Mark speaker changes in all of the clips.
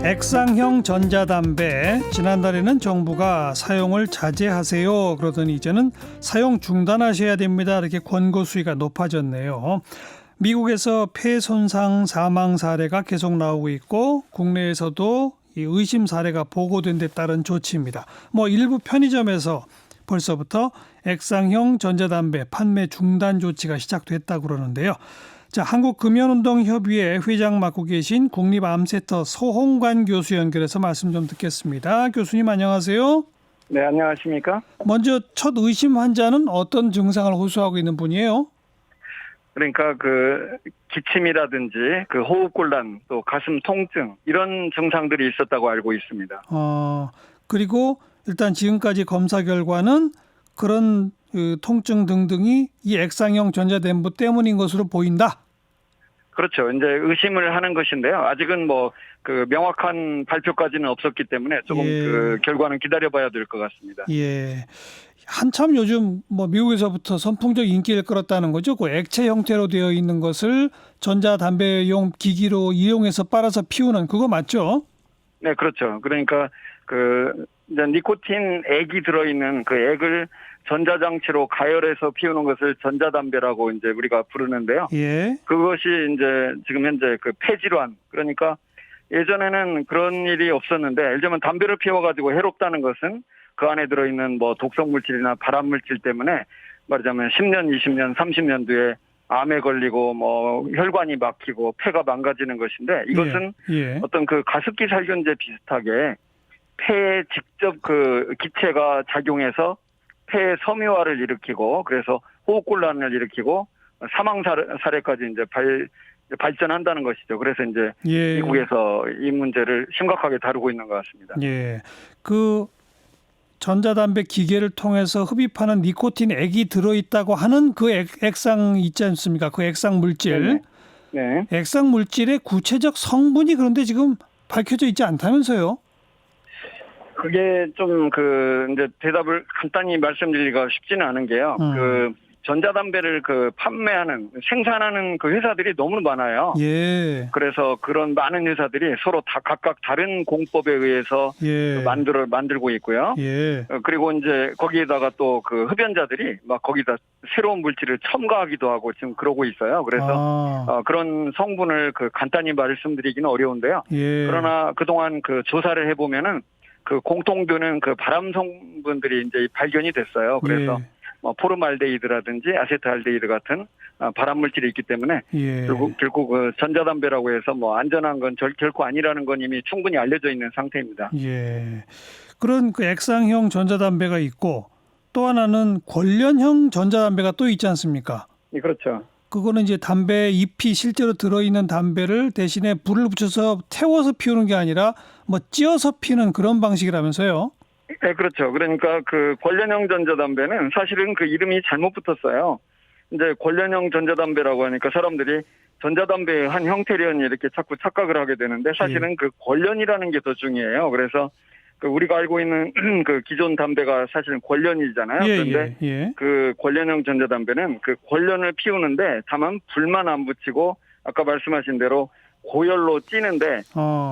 Speaker 1: 액상형 전자담배, 지난달에는 정부가 사용을 자제하세요 그러더니 이제는 사용 중단하셔야 됩니다, 이렇게 권고 수위가 높아졌네요. 미국에서 폐 손상 사망 사례가 계속 나오고 있고 국내에서도 이 의심 사례가 보고된 데 따른 조치입니다. 일부 편의점에서 벌써부터 액상형 전자담배 판매 중단 조치가 시작됐다고 그러는데요. 자, 한국금연운동협의회 회장 맡고 계신 국립암센터 소홍관 교수 연결해서 말씀 좀 듣겠습니다. 교수님 안녕하세요.
Speaker 2: 네, 안녕하십니까?
Speaker 1: 먼저 첫 의심 환자는 어떤 증상을 호소하고 있는 분이에요?
Speaker 2: 그러니까 기침이라든지 호흡곤란, 또 가슴 통증 이런 증상들이 있었다고 알고 있습니다.
Speaker 1: 그리고 일단 지금까지 검사 결과는 그런 통증 등등이 이 액상형 전자담배 때문인 것으로 보인다.
Speaker 2: 그렇죠. 이제 의심을 하는 것인데요. 아직은 명확한 발표까지는 없었기 때문에 조금 결과는 기다려봐야 될 것 같습니다.
Speaker 1: 예. 한참 요즘 미국에서부터 선풍적 인기를 끌었다는 거죠. 그 액체 형태로 되어 있는 것을 전자담배용 기기로 이용해서 빨아서 피우는 그거 맞죠?
Speaker 2: 네, 그렇죠. 그러니까 이제 니코틴 액이 들어있는 그 액을 전자장치로 가열해서 피우는 것을 전자담배라고 이제 우리가 부르는데요.
Speaker 1: 예.
Speaker 2: 그것이 이제 지금 현재 폐질환, 그러니까 예전에는 그런 일이 없었는데, 예를 들면 담배를 피워가지고 해롭다는 것은 그 안에 들어있는 독성 물질이나 발암 물질 때문에 말하자면 10년, 20년, 30년 뒤에 암에 걸리고 혈관이 막히고 폐가 망가지는 것인데, 이것은 어떤 가습기 살균제 비슷하게 폐에 직접 기체가 작용해서 폐의 섬유화를 일으키고 그래서 호흡곤란을 일으키고 사망 사례까지 이제 발전한다는 것이죠. 그래서 이제 미국에서 이 문제를 심각하게 다루고 있는 것 같습니다.
Speaker 1: 예. 전자담배 기계를 통해서 흡입하는 니코틴 액이 들어있다고 하는 그 액상 있지 않습니까? 그 액상 물질.
Speaker 2: 네.
Speaker 1: 액상 물질의 구체적 성분이 그런데 지금 밝혀져 있지 않다면서요?
Speaker 2: 그게 좀 이제 대답을 간단히 말씀드리기가 쉽지는 않은 게요. 전자담배를 판매하는, 생산하는 회사들이 너무 많아요.
Speaker 1: 예.
Speaker 2: 그래서 그런 많은 회사들이 서로 다 각각 다른 공법에 의해서 만들고 있고요.
Speaker 1: 예.
Speaker 2: 그리고 이제 거기에다가 또 흡연자들이 거기다 새로운 물질을 첨가하기도 하고 지금 그러고 있어요. 그래서 그런 성분을 간단히 말씀드리기는 어려운데요. 그러나 그동안 조사를 해보면은 공통되는 발암 성분들이 이제 발견이 됐어요. 그래서 포름알데히드라든지 아세트알데히드 같은 발암 물질이 있기 때문에 결국 전자담배라고 해서 안전한 건 결코 아니라는 건 이미 충분히 알려져 있는 상태입니다.
Speaker 1: 예. 그런 액상형 전자담배가 있고 또 하나는 관련형 전자담배가 또 있지 않습니까?
Speaker 2: 네, 그렇죠.
Speaker 1: 그거는 이제 담배 잎이 실제로 들어있는 담배를 대신에 불을 붙여서 태워서 피우는 게 아니라 찧어서 피는 그런 방식이라면서요?
Speaker 2: 네, 그렇죠. 그러니까 관련형 전자담배는 사실은 이름이 잘못 붙었어요. 이제 관련형 전자담배라고 하니까 사람들이 전자담배의 한 형태련이 이렇게 자꾸 착각을 하게 되는데 사실은 관련이라는 게 더 중요해요. 그래서 우리가 알고 있는 기존 담배가 사실은 관련이잖아요. 그런데 관련형 전자담배는 관련을 피우는데 다만 불만 안 붙이고 아까 말씀하신 대로 고열로 찌는데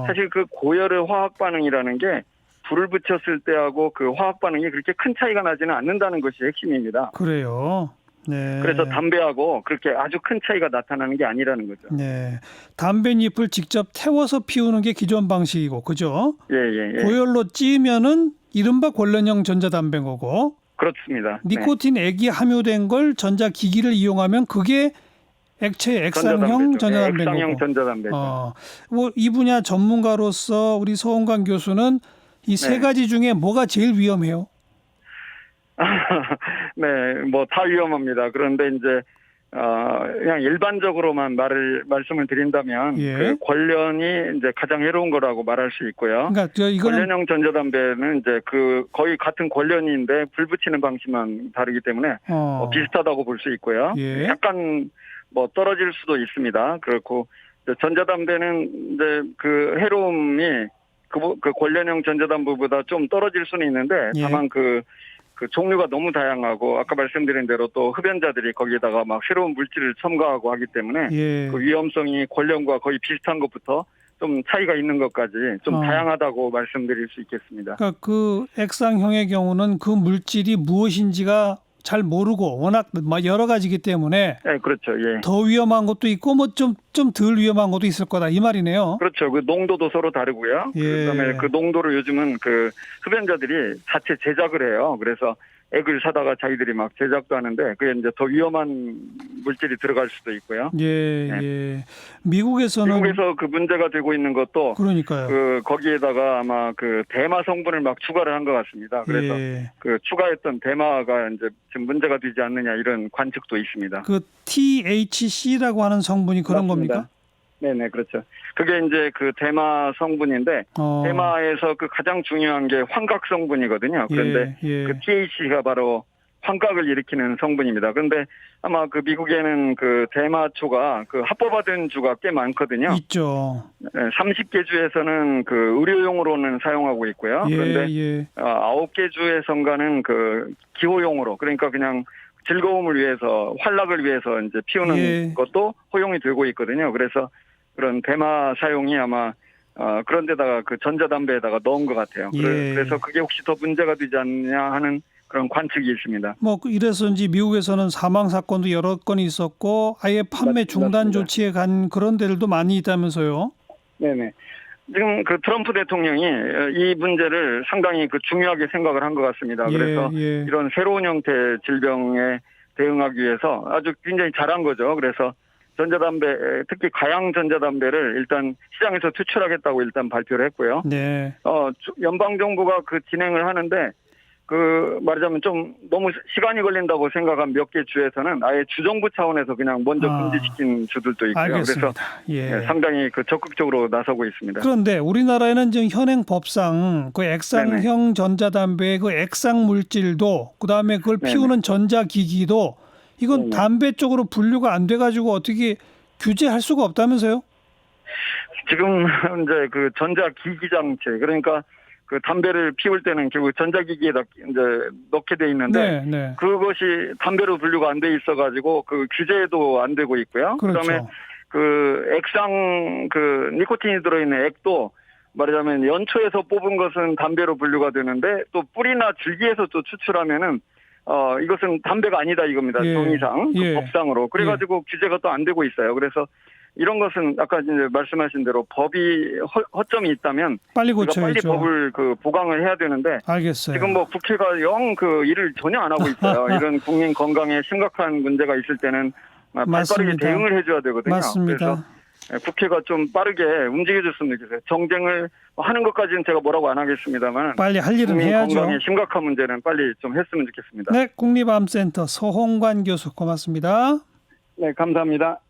Speaker 2: 사실 고열의 화학 반응이라는 게 불을 붙였을 때하고 화학 반응이 그렇게 큰 차이가 나지는 않는다는 것이 핵심입니다.
Speaker 1: 그래요. 네.
Speaker 2: 그래서 담배하고 그렇게 아주 큰 차이가 나타나는 게 아니라는 거죠.
Speaker 1: 네. 담배잎을 직접 태워서 피우는 게 기존 방식이고, 그죠?
Speaker 2: 예.
Speaker 1: 고열로 찌면은 이른바 관련형 전자담배인 거고.
Speaker 2: 그렇습니다.
Speaker 1: 니코틴 액이 함유된 걸 전자기기를 이용하면 그게 액상형 전자담배인 거고.
Speaker 2: 액상형 전자담배죠.
Speaker 1: 이 분야 전문가로서 우리 소홍관 교수는 이 세 가지 중에 뭐가 제일 위험해요?
Speaker 2: 네, 다 위험합니다. 그런데 이제 그냥 일반적으로만 말씀을 드린다면 관련이 이제 가장 해로운 거라고 말할 수 있고요.
Speaker 1: 그러니까
Speaker 2: 관련형 전자담배는 이제 거의 같은 관련인데 불 붙이는 방식만 다르기 때문에 비슷하다고 볼 수 있고요. 약간 떨어질 수도 있습니다. 그렇고 전자담배는 이제 해로움이 관련형 전자담배보다 좀 떨어질 수는 있는데 다만 종류가 너무 다양하고 아까 말씀드린 대로 또 흡연자들이 거기에다가 새로운 물질을 첨가하고 하기 때문에 그 위험성이 관련과 거의 비슷한 것부터 좀 차이가 있는 것까지 좀
Speaker 1: 어.
Speaker 2: 다양하다고 말씀드릴 수 있겠습니다.
Speaker 1: 그러니까 그 액상형의 경우는 그 물질이 무엇인지가 잘 모르고 워낙 여러 가지이기 때문에
Speaker 2: 네, 그렇죠. 예.
Speaker 1: 더 위험한 것도 있고 뭐 좀 덜 위험한 것도 있을 거다 이 말이네요.
Speaker 2: 그렇죠. 그 농도도 서로 다르고요.
Speaker 1: 예.
Speaker 2: 그다음에 그 농도를 요즘은 그 흡연자들이 자체 제작을 해요. 그래서 액을 사다가 자기들이 막 제작도 하는데 그게 이제 더 위험한 물질이 들어갈 수도 있고요.
Speaker 1: 예,
Speaker 2: 네.
Speaker 1: 예. 미국에서는
Speaker 2: 미국에서 그 문제가 되고 있는 것도
Speaker 1: 그러니까요.
Speaker 2: 그 거기에다가 아마 그 대마 성분을 막 추가를 한 것 같습니다. 그래서
Speaker 1: 예.
Speaker 2: 그 추가했던 대마가 이제 지금 문제가 되지 않느냐 이런 관측도 있습니다.
Speaker 1: 그 THC라고 하는 성분이 그런
Speaker 2: 맞습니다.
Speaker 1: 겁니까?
Speaker 2: 네네, 그렇죠. 그게 이제 그 대마 성분인데 대마에서 그 가장 중요한 게 환각 성분이거든요. 그런데
Speaker 1: 예.
Speaker 2: 그 THC가 바로 환각을 일으키는 성분입니다. 그런데 아마 그 미국에는 그 대마초가 그 합법화된 주가 꽤 많거든요.
Speaker 1: 있죠.
Speaker 2: 30개 주에서는 그 의료용으로는 사용하고 있고요. 그런데
Speaker 1: 예.
Speaker 2: 9개 주에선가는 그 기호용으로, 그러니까 그냥 즐거움을 위해서, 환락을 위해서 이제 피우는
Speaker 1: 예.
Speaker 2: 것도 허용이 되고 있거든요. 그래서 그런 대마 사용이 아마 그런 데다가 그 전자담배에다가 넣은 것 같아요.
Speaker 1: 예.
Speaker 2: 그래서 그게 혹시 더 문제가 되지 않느냐 하는 그런 관측이 있습니다.
Speaker 1: 뭐 이래서인지 미국에서는 사망 사건도 여러 건이 있었고 아예 판매 중단
Speaker 2: 맞습니다.
Speaker 1: 조치에 간 그런 데들도 많이 있다면서요.
Speaker 2: 네네. 지금 그 트럼프 대통령이 이 문제를 상당히 그 중요하게 생각을 한 것 같습니다. 그래서
Speaker 1: 예.
Speaker 2: 이런 새로운 형태의 질병에 대응하기 위해서 아주 굉장히 잘한 거죠. 그래서 전자담배, 특히 가양 전자담배를 일단 시장에서 퇴출하겠다고 일단 발표를 했고요.
Speaker 1: 네.
Speaker 2: 연방정부가 그 진행을 하는데 그 말하자면 좀 너무 시간이 걸린다고 생각한 몇 개 주에서는 아예 주정부 차원에서 그냥 먼저 금지시킨 주들도 있고요.
Speaker 1: 알겠습니다.
Speaker 2: 그래서 상당히 그 적극적으로 나서고 있습니다.
Speaker 1: 그런데 우리나라에는 지금 현행 법상 그 액상형 전자담배의 그 액상 물질도 그다음에 그걸 피우는 전자기기도 이건 담배 쪽으로 분류가 안 돼가지고 어떻게 규제할 수가 없다면서요?
Speaker 2: 지금 이제 그 전자기기 장치, 그러니까 그 담배를 피울 때는 결국 전자기기에다 이제 넣게 돼 있는데 그것이 담배로 분류가 안 돼 있어가지고 그 규제도 안 되고 있고요.
Speaker 1: 그렇죠.
Speaker 2: 그다음에 그 액상 그 니코틴이 들어있는 액도 말하자면 연초에서 뽑은 것은 담배로 분류가 되는데 또 뿌리나 줄기에서 또 추출하면은 이것은 담배가 아니다 이겁니다. 정의상 그 법상으로 그래가지고 규제가 또 안 되고 있어요. 그래서 이런 것은 아까 이제 말씀하신 대로 법이 허점이 있다면
Speaker 1: 빨리 고쳐야죠.
Speaker 2: 빨리 법을 그 보강을 해야 되는데
Speaker 1: 알겠어요.
Speaker 2: 지금 뭐 국회가 영 그 일을 전혀 안 하고 있어요. 이런 국민 건강에 심각한 문제가 있을 때는 빠르게 대응을 해줘야 되거든요.
Speaker 1: 맞습니다.
Speaker 2: 그래서 국회가 좀 빠르게 움직여줬으면 좋겠어요. 정쟁을 하는 것까지는 제가 뭐라고 안 하겠습니다만
Speaker 1: 빨리 할 일은
Speaker 2: 국민
Speaker 1: 해야죠.
Speaker 2: 건강에 심각한 문제는 빨리 좀 했으면 좋겠습니다.
Speaker 1: 네, 국립암센터 서홍관 교수 고맙습니다.
Speaker 2: 네, 감사합니다.